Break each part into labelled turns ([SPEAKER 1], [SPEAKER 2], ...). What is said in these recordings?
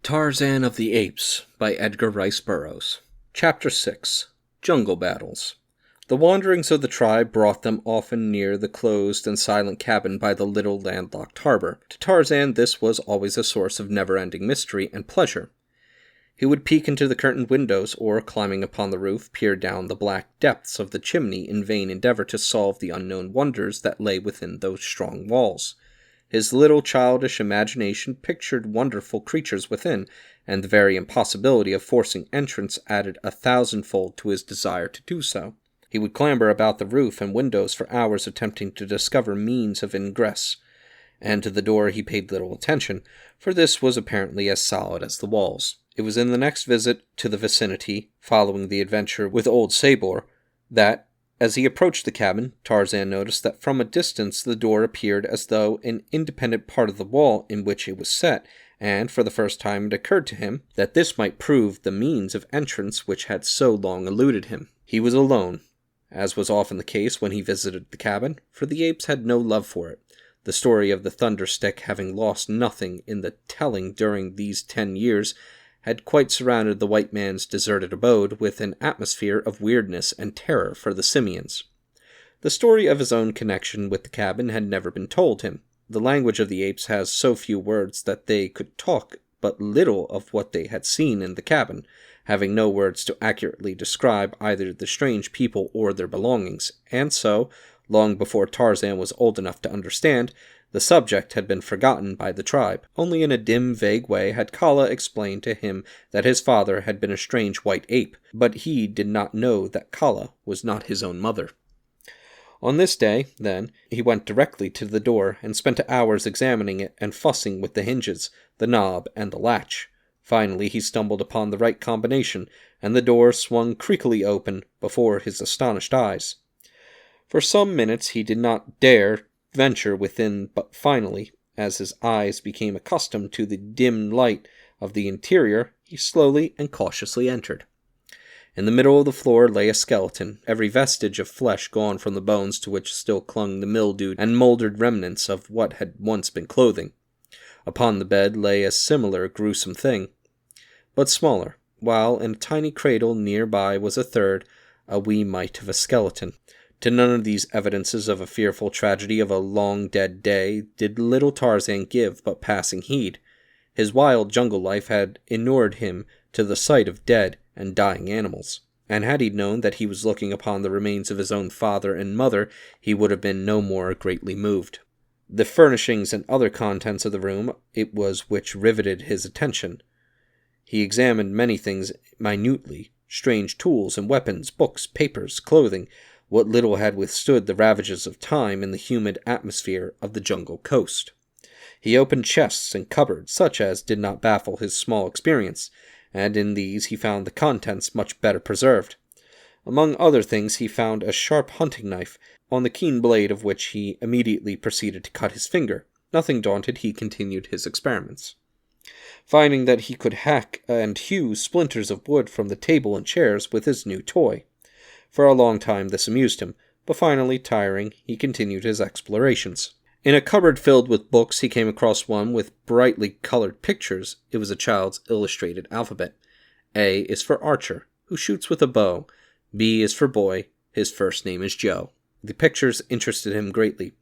[SPEAKER 1] Tarzan of the Apes by Edgar Rice Burroughs. Chapter 6. Jungle Battles. The wanderings of the tribe brought them often near the closed and silent cabin by the little landlocked harbor. To Tarzan this was always a source of never-ending mystery and pleasure. He would peek into the curtained windows, or, climbing upon the roof, peer down the black depths of the chimney in vain endeavor to solve the unknown wonders that lay within those strong walls. His little childish imagination pictured wonderful creatures within, and the very impossibility of forcing entrance added 1,000-fold to his desire to do so. He would clamber about the roof and windows for hours attempting to discover means of ingress, and to the door he paid little attention, for this was apparently as solid as the walls. It was in the next visit to the vicinity, following the adventure with old Sabor, that, as he approached the cabin, Tarzan noticed that from a distance the door appeared as though an independent part of the wall in which it was set, and for the first time it occurred to him that this might prove the means of entrance which had so long eluded him. He was alone, as was often the case when he visited the cabin, for the apes had no love for it, the story of the thunder stick having lost nothing in the telling during these 10 years, had quite surrounded the white man's deserted abode with an atmosphere of weirdness and terror for the simians. The story of his own connection with the cabin had never been told him. The language of the apes has so few words that they could talk but little of what they had seen in the cabin, having no words to accurately describe either the strange people or their belongings, and so, long before Tarzan was old enough to understand, the subject had been forgotten by the tribe. Only in a dim, vague way had Kala explained to him that his father had been a strange white ape, but he did not know that Kala was not his own mother. On this day, then, he went directly to the door and spent hours examining it and fussing with the hinges, the knob, and the latch. Finally, he stumbled upon the right combination, and the door swung creakily open before his astonished eyes. For some minutes he did not dare venture within, but finally, as his eyes became accustomed to the dim light of the interior, he slowly and cautiously entered. In the middle of the floor lay a skeleton, every vestige of flesh gone from the bones to which still clung the mildewed and mouldered remnants of what had once been clothing. Upon the bed lay a similar gruesome thing, but smaller, while in a tiny cradle near by was a third, a wee mite of a skeleton. To none of these evidences of a fearful tragedy of a long-dead day did little Tarzan give but passing heed. His wild jungle life had inured him to the sight of dead and dying animals, and had he known that he was looking upon the remains of his own father and mother, he would have been no more greatly moved. The furnishings and other contents of the room it was which riveted his attention. He examined many things minutely, strange tools and weapons, books, papers, clothing, what little had withstood the ravages of time in the humid atmosphere of the jungle coast. He opened chests and cupboards, such as did not baffle his small experience, and in these he found the contents much better preserved. Among other things he found a sharp hunting knife, on the keen blade of which he immediately proceeded to cut his finger. Nothing daunted, he continued his experiments. Finding that he could hack and hew splinters of wood from the table and chairs with his new toy. For a long time this amused him, but finally, tiring, he continued his explorations. In a cupboard filled with books he came across one with brightly colored pictures. It was a child's illustrated alphabet. A is for Archer, who shoots with a bow. B is for Boy, his first name is Joe. The pictures interested him greatly.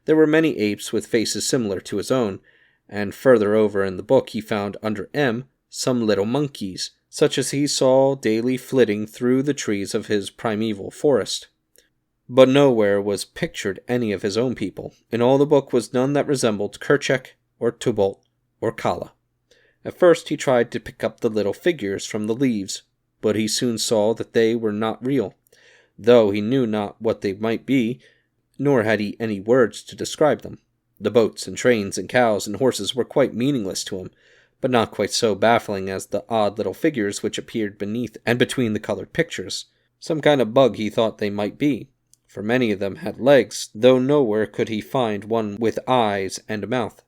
[SPEAKER 1] There were many apes with faces similar to his own, and further over in the book he found under M some little monkeys, such as he saw daily flitting through the trees of his primeval forest. But nowhere was pictured any of his own people. In all the book was none that resembled Kerchak, or Tubalt, or Kala. At first he tried to pick up the little figures from the leaves, but he soon saw that they were not real, though he knew not what they might be, nor had he any words to describe them. The boats and trains and cows and horses were quite meaningless to him, but not quite so baffling as the odd little figures which appeared beneath and between the colored pictures. Some kind of bug he thought they might be, for many of them had legs, though nowhere could he find one with eyes and a mouth.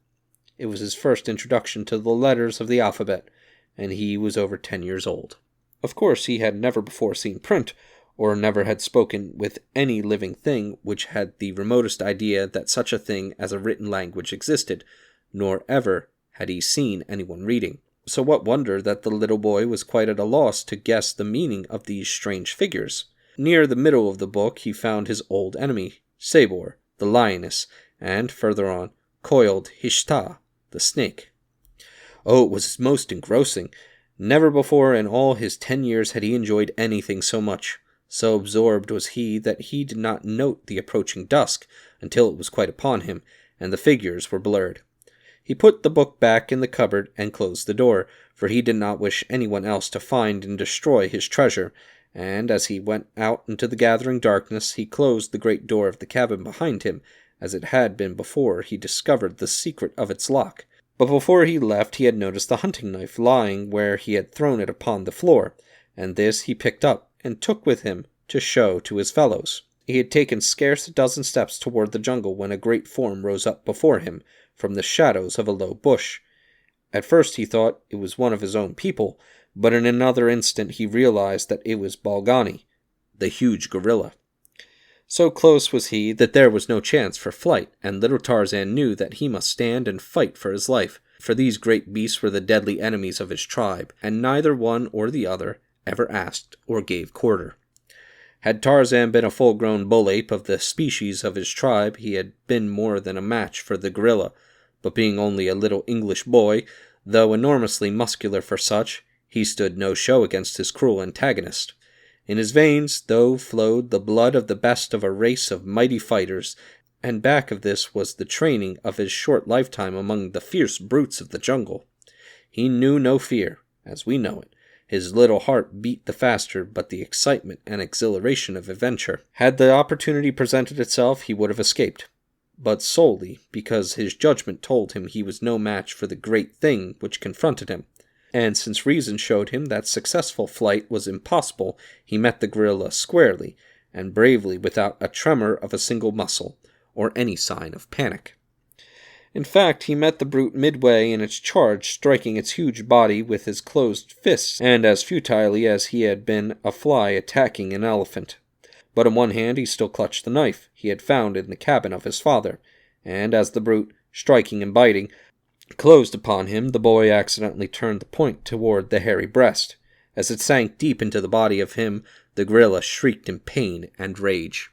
[SPEAKER 1] It was his first introduction to the letters of the alphabet, and he was over 10 years old. Of course he had never before seen print, or never had spoken with any living thing which had the remotest idea that such a thing as a written language existed, nor ever had he seen anyone reading. So what wonder that the little boy was quite at a loss to guess the meaning of these strange figures. Near the middle of the book he found his old enemy, Sabor, the lioness, and, further on, coiled Hishta, the snake. Oh, it was most engrossing. Never before in all his 10 years had he enjoyed anything so much. So absorbed was he that he did not note the approaching dusk until it was quite upon him, and the figures were blurred. He put the book back in the cupboard and closed the door, for he did not wish anyone else to find and destroy his treasure, and as he went out into the gathering darkness, he closed the great door of the cabin behind him, as it had been before he discovered the secret of its lock. But before he left he had noticed the hunting knife lying where he had thrown it upon the floor, and this he picked up and took with him to show to his fellows. He had taken scarce a dozen steps toward the jungle when a great form rose up before him from the shadows of a low bush. At first he thought it was one of his own people, but in another instant he realized that it was Balgani, the huge gorilla. So close was he that there was no chance for flight, and little Tarzan knew that he must stand and fight for his life, for these great beasts were the deadly enemies of his tribe, and neither one or the other ever asked or gave quarter. Had Tarzan been a full-grown bull-ape of the species of his tribe, he had been more than a match for the gorilla, but being only a little English boy, though enormously muscular for such, he stood no show against his cruel antagonist. In his veins, though, flowed the blood of the best of a race of mighty fighters, and back of this was the training of his short lifetime among the fierce brutes of the jungle. He knew no fear, as we know it. His little heart beat the faster, but the excitement and exhilaration of adventure. Had the opportunity presented itself, he would have escaped, but solely because his judgment told him he was no match for the great thing which confronted him. And since reason showed him that successful flight was impossible, he met the gorilla squarely and bravely without a tremor of a single muscle, or any sign of panic. In fact, he met the brute midway in its charge, striking its huge body with his closed fists, and as futilely as he had been a fly attacking an elephant. But in one hand he still clutched the knife he had found in the cabin of his father, and as the brute, striking and biting, closed upon him, the boy accidentally turned the point toward the hairy breast. As it sank deep into the body of him, the gorilla shrieked in pain and rage.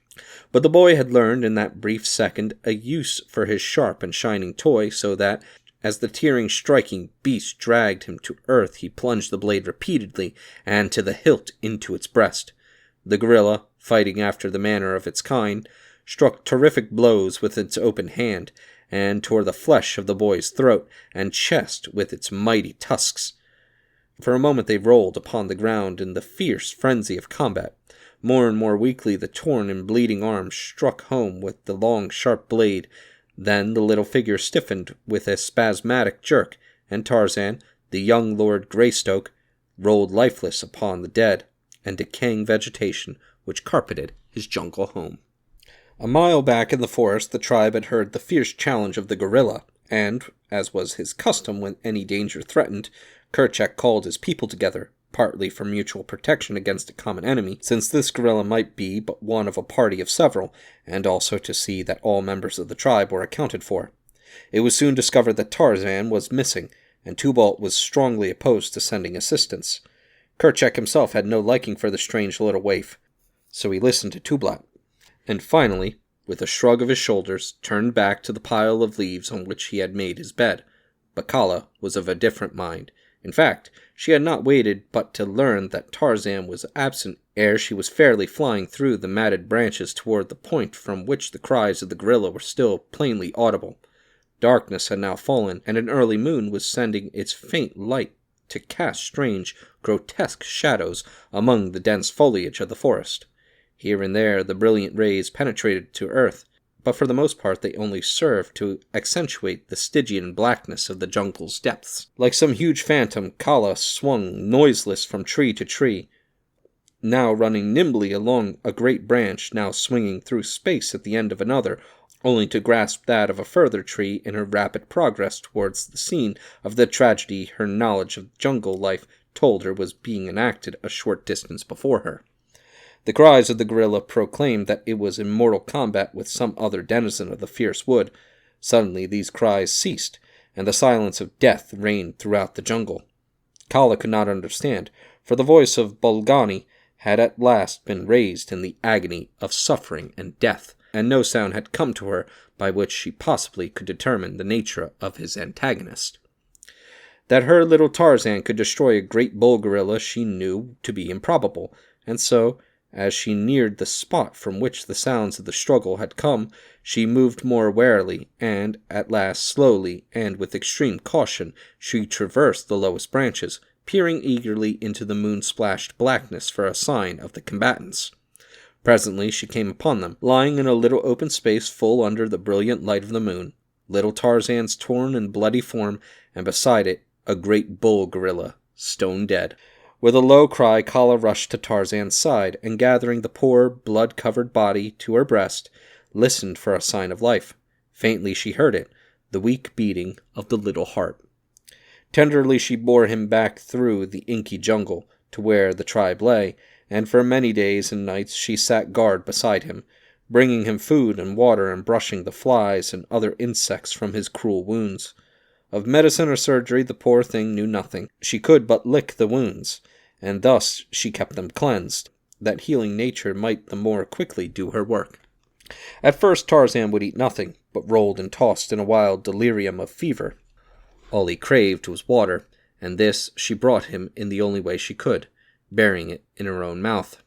[SPEAKER 1] But the boy had learned in that brief second a use for his sharp and shining toy, so that, as the tearing, striking beast dragged him to earth, he plunged the blade repeatedly and to the hilt into its breast. The gorilla, fighting after the manner of its kind, struck terrific blows with its open hand, and tore the flesh of the boy's throat and chest with its mighty tusks. For a moment they rolled upon the ground in the fierce frenzy of combat. More and more weakly the torn and bleeding arm struck home with the long, sharp blade. Then the little figure stiffened with a spasmodic jerk, and Tarzan, the young Lord Greystoke, rolled lifeless upon the dead and decaying vegetation which carpeted his jungle home. A mile back in the forest the tribe had heard the fierce challenge of the gorilla, and, as was his custom when any danger threatened, Kerchak called his people together, partly for mutual protection against a common enemy, since this gorilla might be but one of a party of several, and also to see that all members of the tribe were accounted for. It was soon discovered that Tarzan was missing, and Tubalt was strongly opposed to sending assistance. Kerchak himself had no liking for the strange little waif, so he listened to Tublat, and finally, with a shrug of his shoulders, turned back to the pile of leaves on which he had made his bed. But Kala was of a different mind. In fact, she had not waited but to learn that Tarzan was absent ere she was fairly flying through the matted branches toward the point from which the cries of the gorilla were still plainly audible. Darkness had now fallen, and an early moon was sending its faint light to cast strange, grotesque shadows among the dense foliage of the forest. Here and there the brilliant rays penetrated to earth, but for the most part they only served to accentuate the Stygian blackness of the jungle's depths. Like some huge phantom, Kala swung noiseless from tree to tree, now running nimbly along a great branch, now swinging through space at the end of another, only to grasp that of a further tree in her rapid progress towards the scene of the tragedy her knowledge of jungle life told her was being enacted a short distance before her. The cries of the gorilla proclaimed that it was in mortal combat with some other denizen of the fierce wood. Suddenly these cries ceased, and the silence of death reigned throughout the jungle. Kala could not understand, for the voice of Bolgani had at last been raised in the agony of suffering and death, and no sound had come to her by which she possibly could determine the nature of his antagonist. That her little Tarzan could destroy a great bull gorilla she knew to be improbable, and so, as she neared the spot from which the sounds of the struggle had come, she moved more warily, and, at last, slowly, and with extreme caution, she traversed the lowest branches, peering eagerly into the moon-splashed blackness for a sign of the combatants. Presently she came upon them, lying in a little open space full under the brilliant light of the moon, little Tarzan's torn and bloody form, and beside it a great bull gorilla, stone dead. With a low cry, Kala rushed to Tarzan's side, and gathering the poor, blood-covered body to her breast, listened for a sign of life. Faintly she heard it, the weak beating of the little heart. Tenderly she bore him back through the inky jungle, to where the tribe lay, and for many days and nights she sat guard beside him, bringing him food and water and brushing the flies and other insects from his cruel wounds. Of medicine or surgery the poor thing knew nothing. She could but lick the wounds, and thus she kept them cleansed, that healing nature might the more quickly do her work. At first Tarzan would eat nothing, but rolled and tossed in a wild delirium of fever. All he craved was water, and this she brought him in the only way she could, burying it in her own mouth.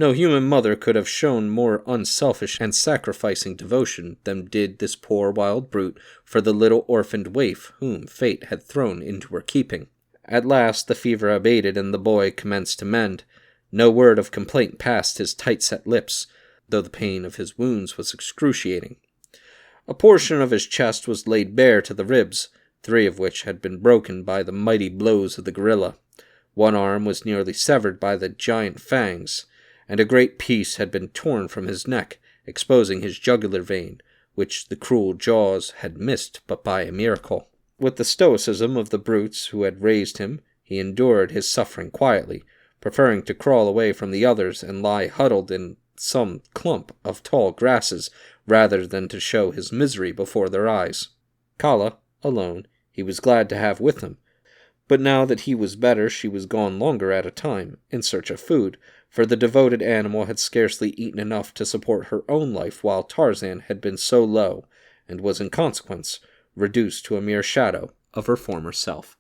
[SPEAKER 1] No human mother could have shown more unselfish and sacrificing devotion than did this poor wild brute for the little orphaned waif whom fate had thrown into her keeping. At last the fever abated and the boy commenced to mend. No word of complaint passed his tight-set lips, though the pain of his wounds was excruciating. A portion of his chest was laid bare to the ribs, 3 of which had been broken by the mighty blows of the gorilla. One arm was nearly severed by the giant fangs, and a great piece had been torn from his neck, exposing his jugular vein, which the cruel jaws had missed but by a miracle. With the stoicism of the brutes who had raised him, he endured his suffering quietly, preferring to crawl away from the others and lie huddled in some clump of tall grasses, rather than to show his misery before their eyes. Kala, alone, he was glad to have with him, but now that he was better she was gone longer at a time, in search of food, for the devoted animal had scarcely eaten enough to support her own life while Tarzan had been so low, and was in consequence reduced to a mere shadow of her former self.